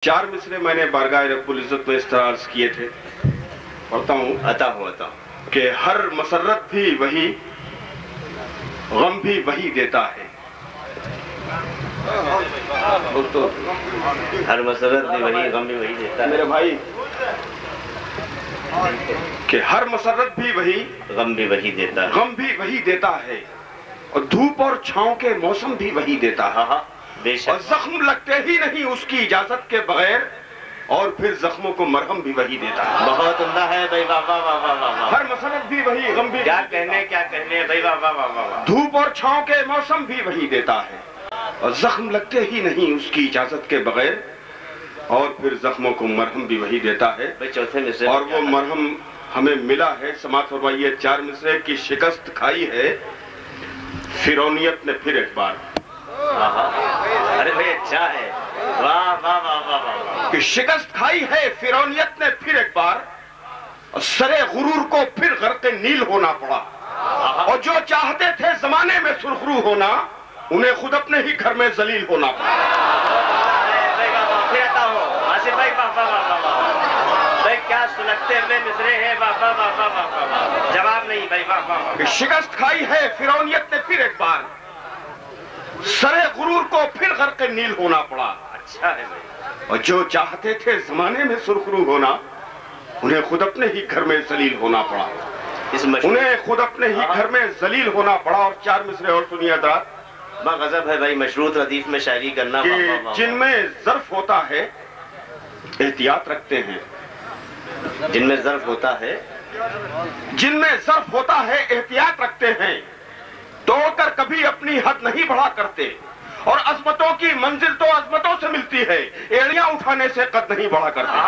चार मिसरे मैंने बारगाह रब्बुल इज्जत में इस तरह अर्ज किए थे, पढ़ता हूँ कि हर मसरत भी वही, गम भी वही देता है। तो हर मसरत भी वही, गम भी वही देता है मेरे भाई, कि हर मसरत भी वही, गम भी वही देता है। गम भी वही देता है और धूप और छांव के मौसम भी वही देता है। और जख्म लगते ही नहीं उसकी इजाजत के बगैर, और फिर जख्मों को मरहम भी वही देता है। बहुत उम्दा है भाई, वाह वाह वाह वाह वाह। हर मसरत भी वही, गम भी, क्या कहने भाई, वाह वाह वाह वाह। धूप और छांव के मौसम भी वही देता है और जख्म लगते ही नहीं उसकी इजाजत के बगैर, और फिर जख्मों को मरहम भी वही देता है। भाई चौथे मिसरे, और वो मरहम हमें मिला है। समात फरमाइए, चार मिसरे की शिकस्त खाई है फिरौनियत ने फिर एक बार। अरे भाई अच्छा है, वाह वाह वाह वाह वाह। कि शिकस्त खाई है फिरौनियत ने फिर एक बार, और सरे गुरूर को फिर गर्क़े नील होना पड़ा। और जो चाहते थे जमाने में सुरखरू होना, उन्हें खुद अपने ही घर में जलील होना पड़ा। भाई वाह वाह वाह वाह। भाई क्या सुलगते हुए मिसरे हैं, वाह वाह वाह वाह वाह। जवाब नहीं भाई, वाह वाह वाह। शिकस्त खाई है फिरौनियत ने फिर एक बार, सरे गुरूर को फिर गर्क़े नील होना पड़ा। अच्छा है भाई। और जो चाहते थे जमाने में सुरखरू होना, उन्हें खुद अपने ही घर में जलील होना पड़ा। उन्हें खुद अपने ही घर में जलील होना पड़ा। और चार मिसरे और सुनिए हज़रात, गजब है भाई, मशरूत रदीफ में शायरी करना। जिनमें ज़र्फ होता है एहतियात रखते हैं, जिनमें ज़र्फ होता है, जिनमें ज़र्फ होता है एहतियात रखते हैं, तोड़कर कभी अपनी हद नहीं बढ़ा करते। और अजमतों की मंजिल तो अजमतों से मिलती है, एड़ियां उठाने से कद नहीं बढ़ा करते।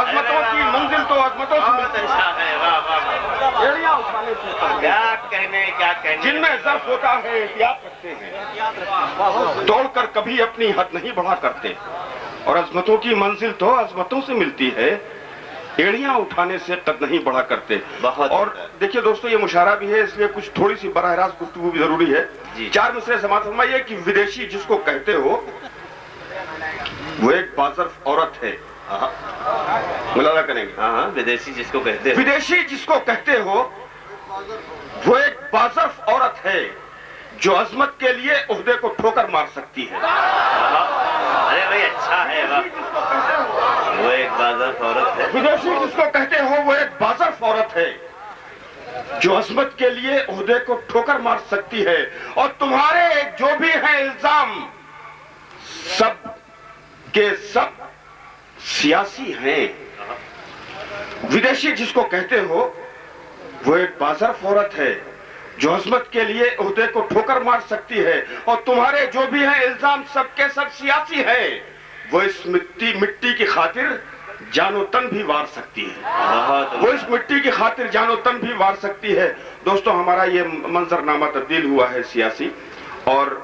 अजमतों की मंजिल तो अजमतों से मिलती है, एड़ियां उठाने से। क्या कहने। जिनमें ज़र्फ होता है एहतियात रखते हैं, तोड़कर कभी अपनी हद नहीं बढ़ा करते। और अजमतों की मंजिल तो अजमतों से मिलती है, एड़ियां उठाने से कद नहीं बढ़ा करते। और देखिए दोस्तों, ये मुशारा भी है, इसलिए कुछ थोड़ी सी बराह रास्त गुफ्तगू भी जरूरी है। चार मिसरे समात फरमाइए कि विदेशी जिसको कहते हो वो एक बाज़र्फ औरत है। मुलाजा करेंगे। हाँ, विदेशी जिसको कहते हो, विदेशी जिसको कहते हो वो एक बाज़र्फ औरत है जो अजमत के लिए उहदे को ठोकर मार सकती है। अरे भाई अच्छा है, वो एक बाज़र्फ औरत है। विदेशी जिसको कहते हो वो एक बाज़र्फ औरत है जो अजमत के लिए उहदे को ठोकर मार सकती है। और तुम्हारे जो भी हैं इल्जाम, सब के सब सियासी हैं। विदेशी जिसको कहते हो वो एक बाज़र्फ औरत है जो अजमत के लिए उहदे को ठोकर मार सकती है। और तुम्हारे जो भी हैं इल्जाम, सब के सब सियासी हैं। वो इस मिट्टी की खातिर जानो तन भी वार सकती है। वो इस मिट्टी की खातिर जानो तन भी वार सकती है। दोस्तों, हमारा ये मंजरनामा तब्दील हुआ है सियासी। और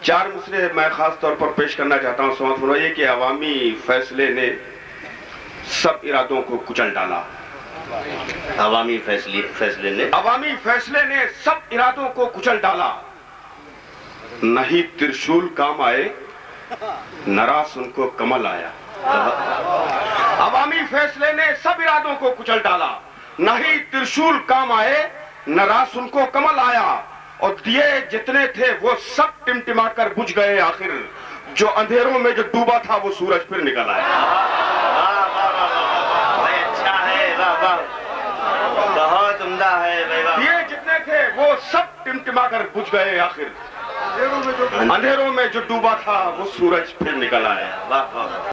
चार मिसरे मैं खास तौर पर पेश करना चाहता हूँ। समझ सुनाइए कि अवामी फैसले ने सब इरादों को कुचल डाला। अवामी फैसले ने सब इरादों को कुचल डाला। नहीं त्रिशूल काम आए, नरास उनको कमल आया। अवामी फैसले ने सब इरादों को कुचल डाला। नहीं त्रिशूल काम आए, नरास उनको कमल आया। और दिए जितने थे वो सब टिमटिमा कर बुझ गए आखिर। जो अंधेरों में जो डूबा था वो सूरज फिर निकल आया। अच्छा है, बहुत उम्दा है। दिए जितने थे वो सब टिमटिमा कर बुझ गए आखिर। अंधेरों में जो डूबा था वो सूरज फिर निकल आया। वाह वाह।